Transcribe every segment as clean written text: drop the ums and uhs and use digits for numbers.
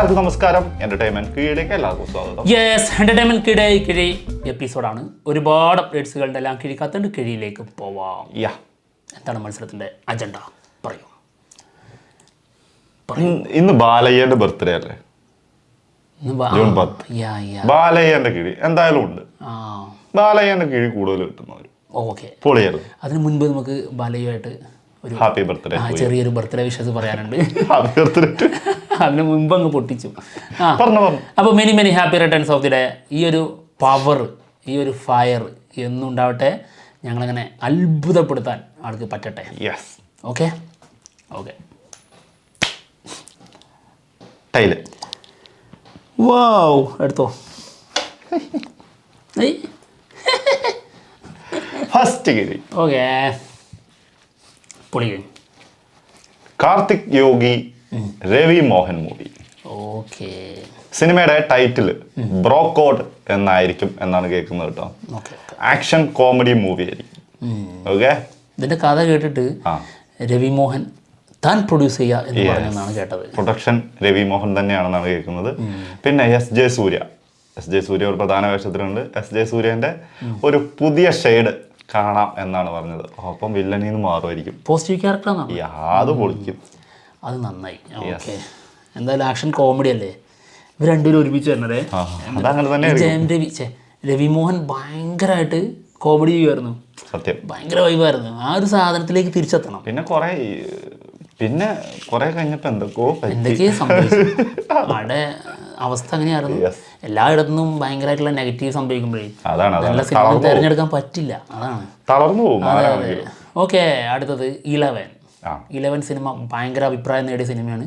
എല്ലാവർക്കും നമസ്കാരം. എന്റർടൈൻമെന്റ് കീഴിലേക്ക് എല്ലാവർക്കും സ്വാഗതം. യെസ്, എന്റർടൈൻമെന്റ് കിഴി എപ്പിസോഡാണ്. ഒരുപാട് അപ്ഡേറ്റ്സുകളുടെ എല്ലാം കിഴിക്കാത്തണ്ട് കിഴിയിലേക്ക് പോവാം. എന്താണ് മത്സരത്തിന്റെ അജണ്ട? പറയൂ. ഇന്ന് ബാലയ്യന്റെ ബർത്ത്ഡേ അല്ലേ? ജൂൺ 10. ബാലയ്യന്റെ കിഴി എന്തായാലും ഉണ്ട്. ബാലയ്യന്റെ കിഴി കൂടുതൽ കിട്ടുന്നവർ. ഓക്കെ, പൊളിയല്ലോ. അതിന് മുൻപ് നമുക്ക് ബാലയ്യുമായിട്ട് ഒരു ഹാപ്പി ബർത്ത്ഡേ, ചെറിയൊരു ബർത്ത്ഡേ വിഷസ് പറയാനുണ്ട്. Happy birthday. അതിന് മുമ്പ് അങ്ങ് പൊട്ടിച്ചു. അപ്പോൾ many happy returns of the day. ഈ ഒരു പവർ, ഈ ഒരു ഫയർ എന്നും ഉണ്ടാവട്ടെ. ഞങ്ങളങ്ങനെ അത്ഭുതപ്പെടുത്താൻ ആൾക്ക് പറ്റട്ടെ. Okay okay. ടൈല് വാവ്, എടുത്തോ. ഫസ്റ്റ് കിഴി. ഓക്കെ, പൊളി. കാർത്തിക് യോഗി രവി മോഹൻ മൂവി. ഓക്കെ, സിനിമയുടെ ടൈറ്റിൽ ബ്രോക്കോഡ് എന്നായിരിക്കും എന്നാണ് കേൾക്കുന്നത് കേട്ടോ. ആക്ഷൻ കോമഡി മൂവി ആയിരിക്കും. ഓക്കെ, ഇതിന്റെ കഥ കേട്ടിട്ട് രവി മോഹൻ താൻ പ്രൊഡ്യൂസ് ചെയ്യുക എന്ന് പറഞ്ഞാണ് കേട്ടത്. പ്രൊഡക്ഷൻ രവി മോഹൻ തന്നെയാണെന്നാണ് കേൾക്കുന്നത്. പിന്നെ എസ് ജെ സൂര്യ ഒരു പ്രധാന വേഷത്തിലുണ്ട്. എസ് ജെ സൂര്യന്റെ ഒരു പുതിയ ഷെയ്ഡ് കാണാം എന്നാണ് പറഞ്ഞത്. അപ്പം വില്ലനിൽ നിന്ന് മാറുമായിരിക്കും. പോസിറ്റീവ് ക്യാരക്ടറാണ്. അത് പൊളിക്കും. അത് നന്നായി. ഓക്കെ, എന്തായാലും ആക്ഷൻ കോമഡി അല്ലേ? ഇവർ രണ്ടുപേരും ഒരുമിച്ച് വരുന്നത്. അതങ്ങനെ തന്നെ. രവി മോഹൻ ഭയങ്കരമായിട്ട് കോമഡി ചെയ്യുമായിരുന്നു. സത്യം, ഭയങ്കര വൈബായിരുന്നു. ആ ഒരു സാധനത്തിലേക്ക് തിരിച്ചെത്തണം. പിന്നെ കുറെ കഴിഞ്ഞപ്പോ എന്തൊക്കെയോ സംഭവിച്ചു. അവിടെ അവസ്ഥ അങ്ങനെയായിരുന്നു. എല്ലായിടത്തും ഭയങ്കരമായിട്ടുള്ള നെഗറ്റീവ് സംഭവിക്കുമ്പോഴേ നല്ല സിനിമ തിരഞ്ഞെടുക്കാൻ പറ്റില്ല. അതാണ്, തളർന്നു പോകും. ഓക്കെ, അടുത്തത് 11 സിനിമ ഭയങ്കര അഭിപ്രായം നേടിയ സിനിമയാണ്.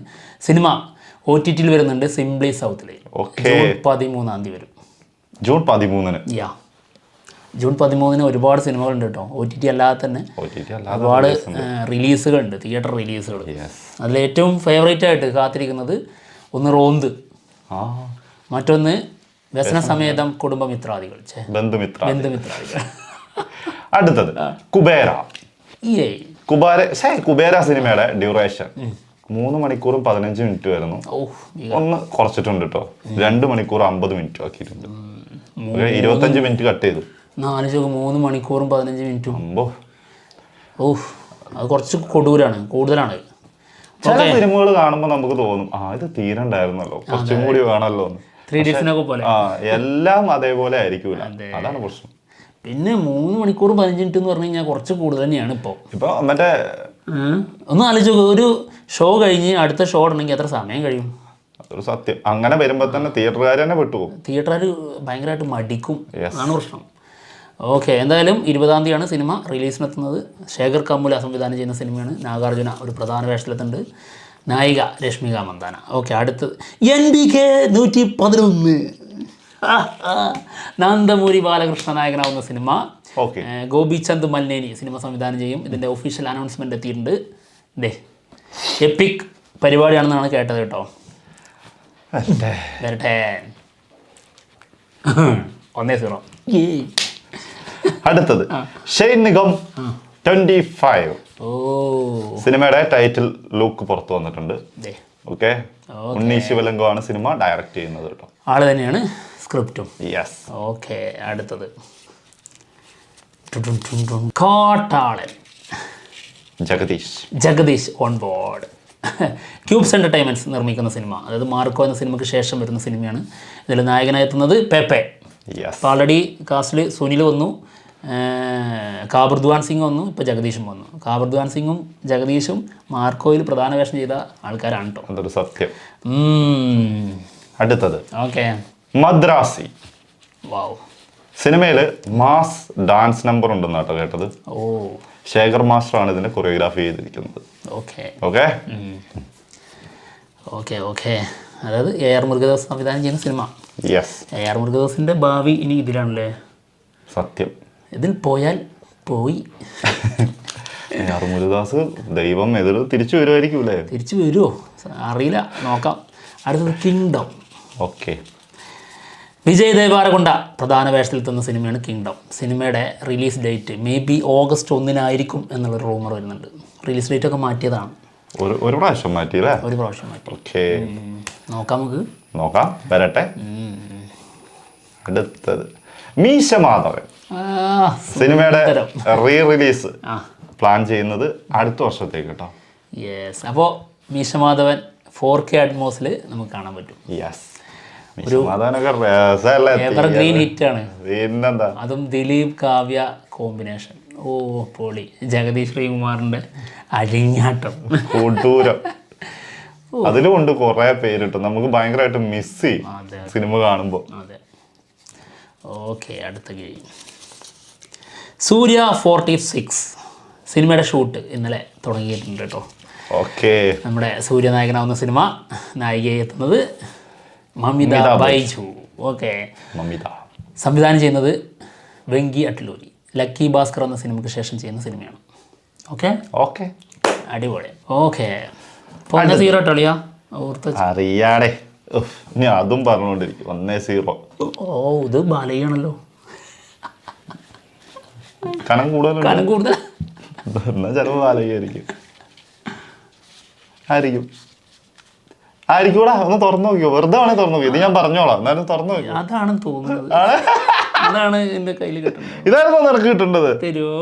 സിനിമ OTT വരുന്നുണ്ട്. സിംപ്ലി സൗത്തിൽ ജൂൺ 13 വരും. ജൂൺ 13. ജൂൺ 13 ഒരുപാട് സിനിമകളുണ്ട് കേട്ടോ. OTT അല്ലാതെ തന്നെ ഒരുപാട് റിലീസുകളുണ്ട്, തിയേറ്റർ റിലീസുകൾ. അതിൽ ഏറ്റവും ഫേവറേറ്റ് ആയിട്ട് കാത്തിരിക്കുന്നത് ഒന്ന് റോന്ത്, മറ്റൊന്ന് വ്യസനസമേതം കുടുംബമിത്രാദികൾ, ബന്ധുമിത്രാദികൾ. അടുത്തത് കുബേര സിനിമയുടെ ഡ്യൂറേഷൻ 3 മണിക്കൂറും 15 മിനിറ്റ് വരുന്നു. ഒന്ന് കുറച്ചിട്ടുണ്ട് കേട്ടോ. 2 മണിക്കൂർ 50 മിനിറ്റ് ആക്കിയിട്ടുണ്ട്. 25 മിനിറ്റ് കട്ട് ചെയ്തു. 3 മണിക്കൂറും 15 മിനിറ്റും. അത് കുറച്ച് കൂടുതലാണ്. ചില സിനിമകൾ കാണുമ്പോൾ നമുക്ക് തോന്നും ഇത് തീരണ്ടായിരുന്നല്ലോ, കുറച്ചും കൂടി വേണമല്ലോ. 3 Idiots പോലെ എല്ലാം അതേപോലെ ആയിരിക്കൂല. അതാണ് പ്രശ്നം. പിന്നെ 3 മണിക്കൂർ 15 മിനിറ്റ് എന്ന് പറഞ്ഞു കഴിഞ്ഞാൽ കുറച്ച് കൂടുതൽ തന്നെയാണ്. ഇപ്പൊ മറ്റേ ഒന്ന് ആലോചിച്ച് നോക്കുക, ഒരു ഷോ കഴിഞ്ഞ് അടുത്ത ഷോ ഉണ്ടെങ്കിൽ എത്ര സമയം കഴിയും? അതൊരു സത്യം. അങ്ങനെ വരുമ്പോൾ തന്നെ തിയേറ്ററുകാർ തന്നെ പെട്ടുപോകും. തിയേറ്ററുകാർ ഭയങ്കരമായിട്ട് മടിക്കും. അതാണ് പ്രശ്നം. ഓക്കെ, എന്തായാലും 20-ാം തീയതിയാണ് സിനിമ റിലീസിനെത്തുന്നത്. ശേഖർ കമ്മുല സംവിധാനം ചെയ്യുന്ന സിനിമയാണ്. നാഗാർജുന ഒരു പ്രധാന വേഷത്തിലെത്തുന്നുണ്ട്. നായിക രശ്മിക മന്ദാന. ഓക്കെ, അടുത്തത് NBK 111 നന്ദമൂരി ബാലകൃഷ്ണ നായകനാവുന്ന സിനിമ. ഗോപിചന്ദ് മൽനേനി സിനിമ സംവിധാനം ചെയ്യും. ഇതിൻ്റെ ഒഫീഷ്യൽ അനൗൺസ്മെൻറ്റ് എത്തിയിട്ടുണ്ട്. എപ്പിക് പരിപാടിയാണെന്നാണ് കേട്ടത് കേട്ടോ. വരട്ടെ. 1-0. അടുത്തത് ഷെയ്ൻ നിഗം 25. സിനിമയുടെ ടൈറ്റിൽ ലുക്ക് പുറത്തു വന്നിട്ടുണ്ട്. ഓക്കെ, ഉണ്ണി ശിവലങ്കോ ആണ് സിനിമ ഡയറക്റ്റ് ചെയ്യുന്നത് കേട്ടോ. ആള് തന്നെയാണ് സ്ക്രിപ്റ്റും. ഓക്കെ, അടുത്തത് Kattalan Jagadish on board. Cubes Entertainments നിർമ്മിക്കുന്ന സിനിമ. അതായത് മാർക്കോ എന്ന സിനിമയ്ക്ക് ശേഷം വരുന്ന സിനിമയാണ്. ഇതിൽ നായകനായെത്തുന്നത് പെപ്പെ. ഓൾറെഡി കാസ്റ്റിൽ സുനിൽ വന്നു, കാബർദ്വാൻ സിംഗ് വന്നു, ഇപ്പോൾ ജഗദീഷും വന്നു. കാബർദ്വാൻ സിംഗും ജഗദീഷും മാർക്കോയിൽ പ്രധാന വേഷം ചെയ്ത ആൾക്കാരാണ് കേട്ടോ. അതൊരു സത്യം. അടുത്തത് ഓക്കെ, മദ്രാസി. വാവ്. സിനിമയിൽ മാസ് ഡാൻസ് നമ്പർ ഉണ്ടെന്ന് കേട്ടോ കേട്ടത്. ശേഖർ മാസ്റ്ററാണ് ഇതിന്റെ കൊറിയോഗ്രാഫി ചെയ്തിരിക്കുന്നത്. ഓക്കെ. അതായത് AR മുരുകദാസ് സംവിധാനം ചെയ്യുന്ന സിനിമ. AR മുരുകദാസിന്റെ ഭാവി ഇനി ഇതിലാണല്ലേ? സത്യം. ഇതിൽ പോയാൽ പോയി. AR മുരുകദാസ് ദൈവം എതിർ തിരിച്ചു വരുമായിരിക്കൂലേ? തിരിച്ചു വരുമോ അറിയില്ല, നോക്കാം. അടുത്തത് കിങ്ഡം. ഓക്കെ, വിജയ് ദേവരകൊണ്ട പ്രധാന വേഷത്തിലെത്തുന്ന സിനിമയാണ് കിങ്ഡം. സിനിമയുടെ റിലീസ് ഡേറ്റ് മേബി ഓഗസ്റ്റ് 1 എന്നുള്ളൊരു റൂമർ വരുന്നുണ്ട്. റിലീസ് ഡേറ്റ് ഒക്കെ മാറ്റിയതാണ്. ഒരു പ്രാവശ്യം മാറ്റിയല്ലേ? ഒരു പ്രാവശ്യം മാറ്റി. ഓക്കെ, നോക്കാം നമുക്ക്. നോക്കാം, വരട്ടെ. അടുത്തത് മീശ മാധവൻ. സിനിമയുടെ റീ റിലീസ് പ്ലാൻ ചെയ്യുന്നത് അടുത്ത വർഷത്തേക്ക് കേട്ടോ. യെസ്, അപ്പോൾ മീശ മാധവൻ 4K അറ്റ്മോസിൽ നമുക്ക് കാണാൻ പറ്റും. യെസ്, മീശ മാധവനൊക്കെ രസമല്ലേ, എവർഗ്രീൻ ഹിറ്റാണ്. പിന്നെന്താ, അതും ദിലീപ് കാവ്യ കോമ്പിനേഷൻ. ഓ പൊളി. ജഗദീഷ് ശ്രീകുമാറിൻ്റെ അഴിഞ്ഞാട്ടം, കൊടൂരം. അതിലും ഉണ്ട് കുറെ പേരിട്ട് നമുക്ക് ഭയങ്കരമായിട്ട് മിസ് ചെയ്യും സിനിമ കാണുമ്പോൾ. അതെ. ഓക്കെ, അടുത്ത ഗെയിം സൂര്യ 46 സിനിമയുടെ ഷൂട്ട് ഇന്നലെ തുടങ്ങിയിട്ടുണ്ട് കേട്ടോ. ഓക്കെ, നമ്മുടെ സൂര്യനായകനാവുന്ന സിനിമ നായികയെ എത്തുന്നത് മമിത ബൈജു. ഓക്കെ, മമിത സംവിധാനം ചെയ്യുന്നത് വെങ്കി അട്ലൂരി. ലക്കി ഭാസ്കർ എന്ന സിനിമയ്ക്ക് ശേഷം ചെയ്യുന്ന സിനിമയാണ്. ഓക്കെ ഓക്കെ, അടിപൊളി. ഓക്കെ, അപ്പോൾ 0 കളിയാ ഓർത്ത് അറിയാടേ. ഇനി അതും പറഞ്ഞുകൊണ്ടിരിക്കും 1-0. ഓ, ഇത് ബാലയാണല്ലോ, കനം കൂടുതൽ കൂടുതൽ ചിലപ്പോൾ ബാലയായിരിക്കും. ആയിരിക്കൂടാ, ഒന്ന് തുറന്നു നോക്കിയോ, വെറുതെ വേണേ തുറന്നു നോക്കിയോ. ഇത് ഞാൻ പറഞ്ഞോളാം, എന്നാലും തുറന്നു നോക്കിയോ. അതാണ് തോന്നുന്നത്, അതാണ് എന്റെ കയ്യിൽ കിട്ടുന്നത്. ഇതായിരുന്നു നിനക്ക് കിട്ടേണ്ടത്.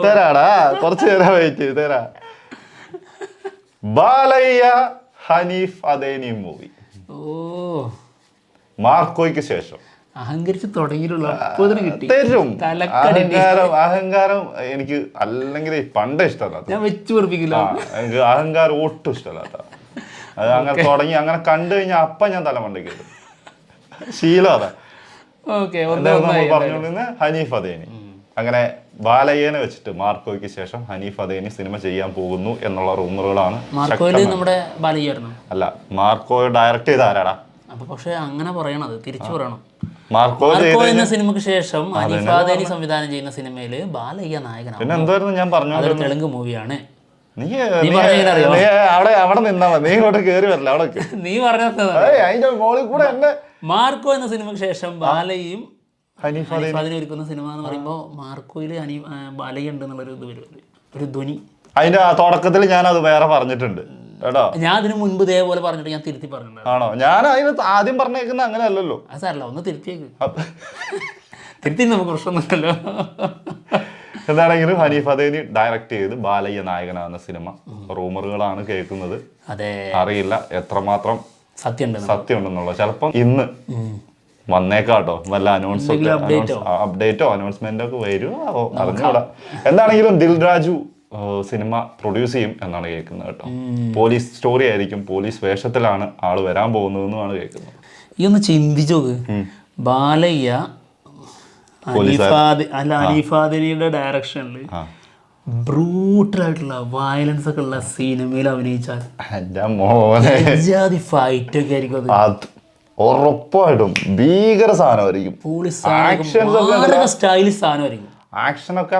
തരാടാ, കുറച്ച് നേരം വെയിറ്റ് തരാ. ബാലയ്യ ഹനീഫ് അദേനി മൂവി. ഓ, മാർക്കോയ്ക്ക് ശേഷം അഹങ്കരിച്ച് തുടങ്ങിയിട്ടുള്ള കിട്ടി. തരും. അഹങ്കാരം എനിക്ക് അല്ലെങ്കിൽ പണ്ടേ ഇഷ്ടമല്ല. ഞാൻ വെച്ച് പൊറപ്പിക്കില്ല, എനിക്ക് അഹങ്കാരം ഒട്ടും ഇഷ്ടമല്ല. അത് അങ്ങനെ തുടങ്ങി അങ്ങനെ കണ്ടു കഴിഞ്ഞാൽ അപ്പം ഞാൻ തലമണ്ടയ്ക്ക് ഇടും. ശീലം അതാ. പറഞ്ഞുകൊണ്ടിരുന്ന ഹനീഫ് അദേനി. അങ്ങനെ ബാലയ്യനെ വെച്ചിട്ട് മാർക്കോയ്ക്ക് ശേഷം ഹനീഫ് അദേനി സിനിമ ചെയ്യാൻ പോകുന്നു എന്നുള്ള റൂമറുകളാണ്. അല്ല, മാർക്കോ ഡയറക്ട് ചെയ്ത ആരാടാ? അപ്പൊ പക്ഷെ അങ്ങനെ പറയണത് തിരിച്ചു പറയണം. മാർക്കോ എന്ന സിനിമക്ക് ശേഷം ഹനീഫ് അദേനി സംവിധാനം ചെയ്യുന്ന സിനിമയില് ബാലയ്യ നായകനാണ്. പിന്നെ എന്തായിരുന്നു ഞാൻ പറഞ്ഞു, തെലുങ്ക് മൂവിയാണ്. നീ അവിടെ നിന്നാ മതി, നീ ഇങ്ങോട്ട് കേറി വരില്ല. അവിടെ നീ പറഞ്ഞ മോളിൽ കൂടെ എന്നെ മാർക്കോ എന്ന സിനിമക്ക് ശേഷം ബാലയും ഹനീഫ് അദേനി ഒരുക്കുന്ന സിനിമ എന്ന് പറയുമ്പോൾ മാർക്കോയില് ബാലയ്യ ഉണ്ട് എന്നുള്ളൊരു ഇത് വരും, ഒരു ധ്വനി. അതിന്റെ തുടക്കത്തിൽ ഞാൻ അത് വേറെ പറഞ്ഞിട്ടുണ്ട് കേട്ടോ. ഞാൻ അതിന് മുൻപ് ഇതേപോലെ പറഞ്ഞിട്ട് ഞാൻ തിരുത്തി പറഞ്ഞിട്ടുണ്ട്. ആണോ? ഞാൻ അതിന് ആദ്യം പറഞ്ഞേക്കുന്ന അങ്ങനെ അല്ലല്ലോ. അത് സാരല്ല, ഒന്ന് തിരുത്തിയേക്ക്. തിരുത്തി നമുക്ക് പ്രശ്നമൊന്നുമല്ലോ. എന്താണെങ്കിലും ഹനീഫ് അദേനി ഡയറക്ട് ചെയ്ത് ബാലയ്യ നായകനാകുന്ന സിനിമ റൂമറുകളാണ് കേൾക്കുന്നത്. അതെ, അറിയില്ല എത്രമാത്രം സത്യം ഉണ്ടെന്നുള്ളത്. ചിലപ്പം ഇന്ന് വന്നേക്കാട്ടോ വല്ല അപ്ഡേറ്റോ അനൗൺസ്മെന്റോ ഒക്കെ വരുമോ അറിഞ്ഞൂടാ. എന്താണെങ്കിലും ദിൽ രാജു സിനിമ പ്രൊഡ്യൂസ് ചെയ്യും എന്നാണ് കേൾക്കുന്നത് കേട്ടോ. പോലീസ് സ്റ്റോറി ആയിരിക്കും, പോലീസ് വേഷത്തിലാണ് ആള് വരാൻ പോകുന്നതെന്നാണ് കേൾക്കുന്നത്. ഈ ഒന്ന് ചിന്തിച്ചോക്ക്, ബാലയ്യ ഹനീഫാദിനിയുടെ ഡയറക്ഷനിൽ ബ്രൂട്ടലായിട്ടുള്ള വയലൻസ് ഒക്കെ ഉള്ള സിനിമയിൽ അഭിനയിച്ചാൽ ഫൈറ്റ് ഒക്കെ ആയിരിക്കും. ഉറപ്പായിട്ടും ഭീകര സാധനമായിരിക്കും. സ്റ്റൈലിഷ് സാധനമായിരിക്കും. ആക്ഷനൊക്കെ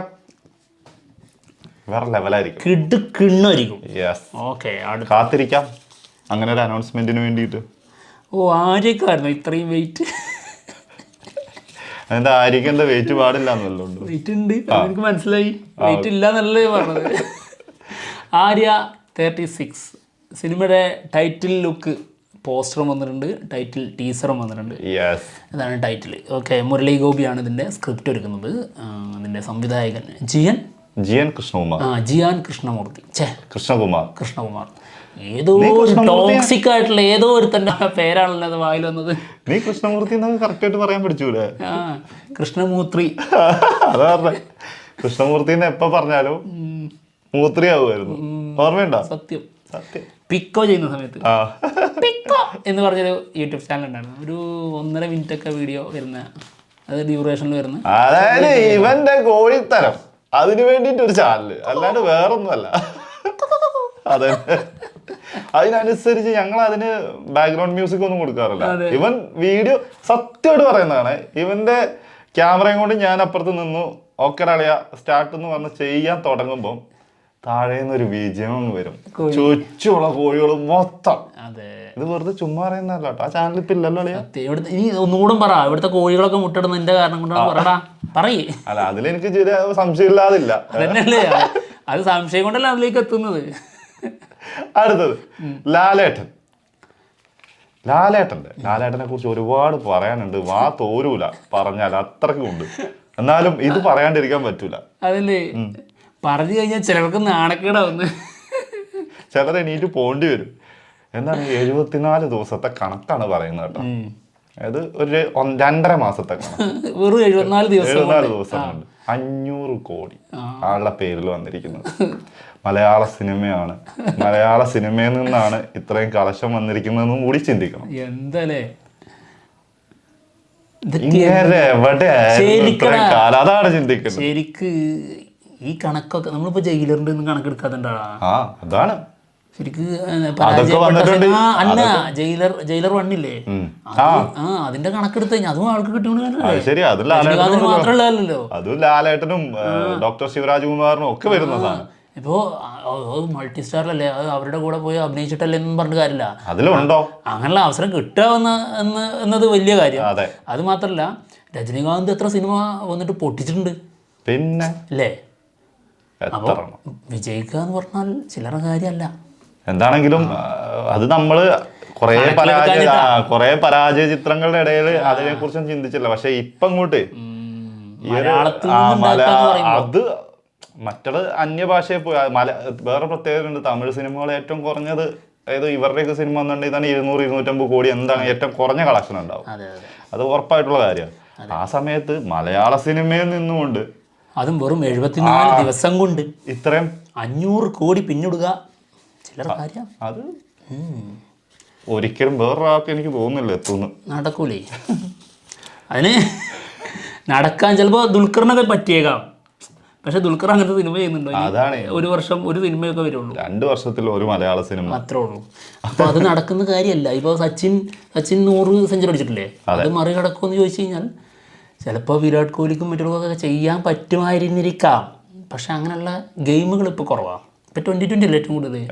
വേറെ ലെവലായിരിക്കും, കിടുക്കിണ്ണായിരിക്കും. ഓക്കെ, കാത്തിരിക്കാം അങ്ങനെ ഒരു അനൗൺസ്മെന്റിന് വേണ്ടിയിട്ട്. ഓ, ആര്യക്കായിരുന്നു ഇത്രയും വെയിറ്റ്? എന്താ ആര്യക്ക് എന്താ വെയിറ്റ് പാടില്ല എന്നല്ലോ? വെയിറ്റ് ഉണ്ട്, എനിക്ക് മനസ്സിലായി. വെയിറ്റ് ഇല്ല എന്നല്ലേ പറഞ്ഞത്. ആര്യ 36 സിനിമയുടെ ടൈറ്റിൽ ലുക്ക് പോസ്റ്ററും വന്നിട്ടുണ്ട്, ടൈറ്റിൽ ടീസറും വന്നിട്ടുണ്ട്. ഇതാണ് ടൈറ്റിൽ. ഓക്കെ, മുരളി ഗോപിയാണ് ഇതിൻ്റെ സ്ക്രിപ്റ്റ് ഒരുക്കുന്നത്. ഇതിൻ്റെ സംവിധായകൻ ജിയാൻ കൃഷ്ണമൂർത്തി. കൃഷ്ണകുമാർ ഏതോ ടോക്സിക് ആയിട്ടുള്ള ഏതോ ഒരു തന്നെ പേരാണല്ലോ അത് വായിൽ വന്നത്. നീ കൃഷ്ണമൂർത്തി കറക്റ്റായിട്ട് പറയാൻ പഠിച്ചൂലേ? കൃഷ്ണമൂർത്തി. അതാ കൃഷ്ണമൂർത്തിന്ന് എപ്പോ പറഞ്ഞാലും മൂത്രി ആവുമായിരുന്നു. ഓർമ്മയുണ്ടോ? സത്യം. പിക്കോ ചെയ്യുന്ന സമയത്ത് പിക്കോ എന്ന് പറഞ്ഞൊരു യൂട്യൂബ് ചാനൽ ഉണ്ടായിരുന്നു. ഒരു 1.5 മിനിറ്റ് ഒക്കെ വീഡിയോ വരുന്ന, അത് ഡ്യൂറേഷനിൽ വരുന്ന. അതായത് ഇവന്റെ കോഴിത്തരം അതിനു വേണ്ടിട്ട് ഒരു ചാനല്, അല്ലാണ്ട് വേറൊന്നുമല്ല. അതെ, അതിനനുസരിച്ച് ഞങ്ങൾ അതിന് ബാക്ക്ഗ്രൗണ്ട് മ്യൂസിക് ഒന്നും കൊടുക്കാറില്ല. ഇവൻ വീഡിയോ സത്യമായിട്ട് പറയുന്നതാണ്. ഇവന്റെ ക്യാമറയും കൊണ്ട് ഞാൻ അപ്പുറത്ത് നിന്നു ഓക്കെ അളിയ സ്റ്റാർട്ട് എന്ന് പറഞ്ഞ് ചെയ്യാൻ തുടങ്ങുമ്പോൾ താഴേന്ന് ഒരു വിജയം വരും, ചുറ്റുമുള്ള കോഴികൾ മൊത്തം. ഇത് വെറുതെ ചുമ്മാ പറയുന്നല്ല കേട്ടോ. ആ ചാനൽ ഇപ്പൊ ഇല്ലല്ലോ അളിയ. ഇനി ഒന്നുകൂടും പറ, ഇവിടുത്തെ കോഴികളൊക്കെ മുട്ടിടുന്നതിന്റെ കാരണം കൊണ്ടാണ് പറടാ, പറയേ. അല്ല, അതിലെനിക്ക് സംശയം ഇല്ലാതില്ല. അതന്നെയല്ലേ, അത് സംശയം കൊണ്ടല്ല അതിലേക്ക് എത്തുന്നത്. അടുത്തത് ലാലേട്ടൻ. ലാലേട്ടനെ കുറിച്ച് ഒരുപാട് പറയാനുണ്ട്, വാ തോരൂല പറഞ്ഞാൽ, അത്രയ്ക്കും ഉണ്ട്. എന്നാലും ഇത് പറയാണ്ടിരിക്കാൻ പറ്റൂല. അതല്ലേ പറഞ്ഞു കഴിഞ്ഞാൽ ചിലർക്ക് നാണക്കേടാവുന്നു, ചിലർ എണീറ്റ് പോണ്ടി വരും. എന്താണ് 74 ദിവസത്തെ കണക്കാണ് പറയുന്നത് കേട്ടോ. അത് ഒരു 2.5 മാസത്തെ കണക്ക്. വെറും 74 ദിവസം കൊണ്ട് 500 കോടി ആളുടെ പേരിൽ വന്നിരിക്കുന്നത്. മലയാള സിനിമയാണ്, മലയാള സിനിമയിൽ നിന്നാണ് ഇത്രയും കളക്ഷൻ വന്നിരിക്കുന്നതെന്നും കൂടി ചിന്തിക്കണം. എന്തല്ലേ അതാണ് ചിന്തിക്കുന്നത്. ശരിക്ക് ഈ കണക്കൊക്കെ നമ്മളിപ്പോ ജയിലറിന്റെ ഒന്നും കണക്കെടുക്കാത്തണ്ടാ. അതാണ് ശരിക്ക് അല്ല ജയിലർ വണ്ണില്ലേ, അതിന്റെ കണക്കെടുത്ത് കഴിഞ്ഞാൽ അതും ആൾക്ക് കിട്ടുന്നത് മാത്രമല്ലല്ലോ. അതും ലാലേട്ടനും ഡോക്ടർ ശിവരാജ്കുമാറിനും ഒക്കെ വരുന്നതാണ്. ഇപ്പോ മൾട്ടി സ്റ്റാറിലല്ലേ, അവരുടെ കൂടെ പോയി അഭിനയിച്ചിട്ടല്ലേ എന്നും പറഞ്ഞ കാര്യമില്ല. അതിലുണ്ടോ അങ്ങനെയുള്ള അവസരം കിട്ടുക എന്നത് വലിയ കാര്യം. അത് മാത്രല്ല രജനീകാന്ത് എത്ര സിനിമ വന്നിട്ട് പൊട്ടിച്ചിട്ടുണ്ട് പിന്നെ അല്ലേ. അപ്പൊ വിജയിക്കുക എന്ന് പറഞ്ഞാൽ ചില്ലറ കാര്യമല്ല. എന്താണെങ്കിലും അത് നമ്മള് കൊറേ പരാജയ ചിത്രങ്ങളുടെ ഇടയിൽ അതിനെ കുറിച്ചൊന്നും ചിന്തിച്ചില്ല. പക്ഷെ ഇപ്പൊ അങ്ങോട്ട് അത് മറ്റുള്ള അന്യഭാഷയെ പോയി വേറെ പ്രത്യേകത ഉണ്ട്. തമിഴ് സിനിമകൾ ഏറ്റവും കുറഞ്ഞത്, അതായത് ഇവരുടെയൊക്കെ സിനിമ വന്നിട്ടുണ്ടെങ്കിൽ തന്നെ 200-250 കോടി എന്താണ് ഏറ്റവും കുറഞ്ഞ കളക്ഷൻ ഉണ്ടാവും. അത് ഉറപ്പായിട്ടുള്ള കാര്യമാണ്. ആ സമയത്ത് മലയാള സിനിമയിൽ നിന്നുകൊണ്ട് അതും വെറും 74 ദിവസം കൊണ്ട് ഇത്രയും 500 കോടി പിന്നിടുക ചിലർ കാര്യം. അത് ഒരിക്കലും വേറൊരാൾക്ക് എനിക്ക് തോന്നുന്നില്ല എത്തുന്നു, നടക്കൂലേ. അതിന് നടക്കാൻ ചിലപ്പോൾ ദുൽഖറിനൊക്കെ പറ്റിയേക്കാം. പക്ഷെ ദുൽഖർ അങ്ങനത്തെ സിനിമ ചെയ്യുന്നുണ്ടോ? അതാണ്, ഒരു വർഷം ഒരു സിനിമയൊക്കെ വരുള്ളൂ, 2 വർഷത്തിൽ ഒരു മലയാള സിനിമ അത്രേ ഉള്ളൂ. അപ്പൊ അത് നടക്കുന്ന കാര്യമല്ല. ഇപ്പോൾ സച്ചിൻ 100 സെഞ്ചുറി അടിച്ചിട്ടില്ലേ, അത് മറികടക്കുമെന്ന് ചോദിച്ചു കഴിഞ്ഞാൽ ചിലപ്പോൾ വിരാട് കോഹ്ലിക്കും മറ്റുള്ളവർക്കൊക്കെ ചെയ്യാൻ പറ്റുമായിരുന്നിരിക്കാം. പക്ഷെ അങ്ങനെയുള്ള ഗെയിമുകൾ ഇപ്പോൾ കുറവാണ്. ഇപ്പൊ 2020 അല്ലേ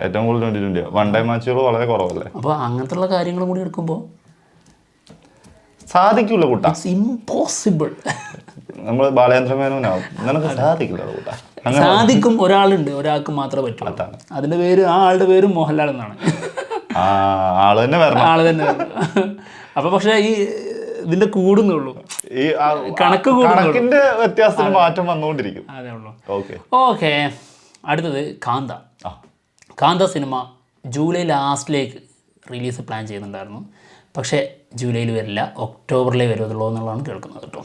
ഏറ്റവും കൂടുതൽ 2020 വൺ ഡേ മാച്ചുകൾ വളരെ കുറവല്ലേ. അപ്പോൾ അങ്ങനത്തെ ഉള്ള കാര്യങ്ങളും കൂടി എടുക്കുമ്പോൾ സാധിക്കില്ല കൂട്ടാ, ഇമ്പോസിബിൾ. നമ്മൾ ബാലേന്ദ്ര മേനോനാവും, നിനക്ക് സാധിക്കില്ല കൂട്ടാ. സാധിക്കും, ഒരാളുണ്ട്, ഒരാൾക്ക് മാത്രമേ പറ്റൂ. അതിന്റെ പേര്, ആ ആളുടെ പേര് മോഹൻലാൽ എന്നാണ്. ആള് തന്നെ വരണം. അപ്പൊ പക്ഷെ ഈ ഇതിന്റെ കൂടുന്നുള്ളൂ, ഈ കണക്കിന്റെ വ്യത്യാസത്തിന് മാറ്റം വന്നുകൊണ്ടിരിക്കും. അതേ ഉള്ളൂ. ഓക്കെ, അടുത്തത് കാന്ത സിനിമ ജൂലൈ ലാസ്റ്റിലേക്ക് റിലീസ് പ്ലാൻ ചെയ്യുന്നുണ്ടായിരുന്നു. പക്ഷേ ജൂലൈയിൽ വരില്ല, ഒക്ടോബറിലേ വരുള്ളൂ എന്നുള്ളതാണ് കേൾക്കുന്നത് കേട്ടോ.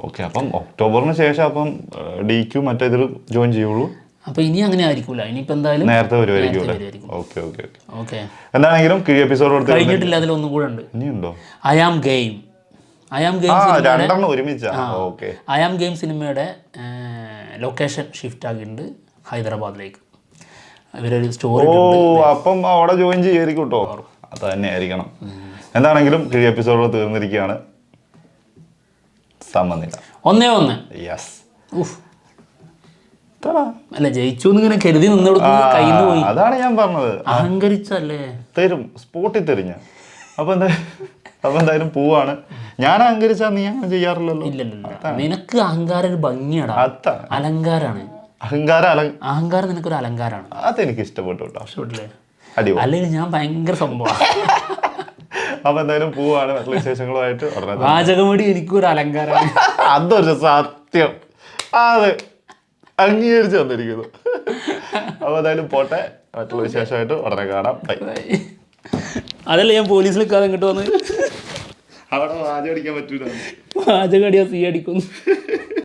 ഓക്കെ, അപ്പം ഒക്ടോബറിന് ശേഷം അപ്പം DQ മറ്റേതിൽ ജോയിൻ ചെയ്യുള്ളൂ. അപ്പൊ ഇനി അങ്ങനെ ആയിരിക്കൂല, ഇനിയിപ്പോ എന്തായാലും നേരത്തെ വരുമായിരിക്കും. ഓക്കെ, എന്താണെങ്കിലും കിഴി എപ്പിസോഡ് കഴിഞ്ഞിട്ടില്ല, അതിലൊന്നും കൂടെ ഉണ്ട്. ഇനിയുണ്ടോ? ഐ ആം ഗെയിം സിനിമയുടെ ലൊക്കേഷൻ ഷിഫ്റ്റ് ആക്കിയിട്ടുണ്ട് ഹൈദരാബാദിലേക്ക്. ഇവരൊരു സ്റ്റോറി, അപ്പം അവിടെ ജോയിൻ ചെയ്യായിരിക്കും കേട്ടോ. അത് തന്നെ ആയിരിക്കണം. എന്താണെങ്കിലും കിഴി എപ്പിസോഡുകൾ തീർന്നിരിക്കുകയാണ്. സമനില 1-1. യെസ്. അല്ല, ജയിച്ചു എന്നിങ്ങനെ കരുതി നിന്നോടത്ത് കയ്യിൽ നിന്ന് പോയി. അതാണ് ഞാൻ പറഞ്ഞത്, അഹങ്കരിച്ചല്ലേ. തരും, സ്പോട്ടിൽ തെരിഞ്ഞ. അപ്പൊ എന്തായാലും പോവാണ്. ഞാൻ അഹങ്കരിച്ചാ നീ അങ്ങനെ ചെയ്യാറില്ലല്ലോ. ഇല്ലല്ലോ, നിനക്ക് അഹങ്കാരം ഒരു ഭംഗിയാണ്, അലങ്കാരാണ്. അഹങ്കാരം നിനക്കൊരു അലങ്കാരാണ്. അതെനിക്ക് ഇഷ്ടപ്പെട്ടു കേട്ടോ. അല്ലെങ്കിൽ ഞാൻ ഭയങ്കര സംഭവമാണ്. അപ്പൊ എന്തായാലും പോവാണ്. മറ്റുള്ള വിശേഷങ്ങളുമായിട്ട് പാചകമടി എനിക്കൊരു അലങ്കാരമാണ്. അതൊരു സത്യം, അത് അംഗീകരിച്ച് വന്നിരിക്കുന്നു. അപ്പൊ എന്തായാലും പോട്ടെ, മറ്റുള്ള വിശേഷമായിട്ട് ഉടനെ കാണാം. അതല്ല ഞാൻ പോലീസിൽ നിൽക്കാതെ ഇങ്ങോട്ട് വന്ന് അവിടെ വാചകം അടിക്കാൻ പറ്റൂല. വാചകം അടിയാ സീ അടിക്കുന്നു.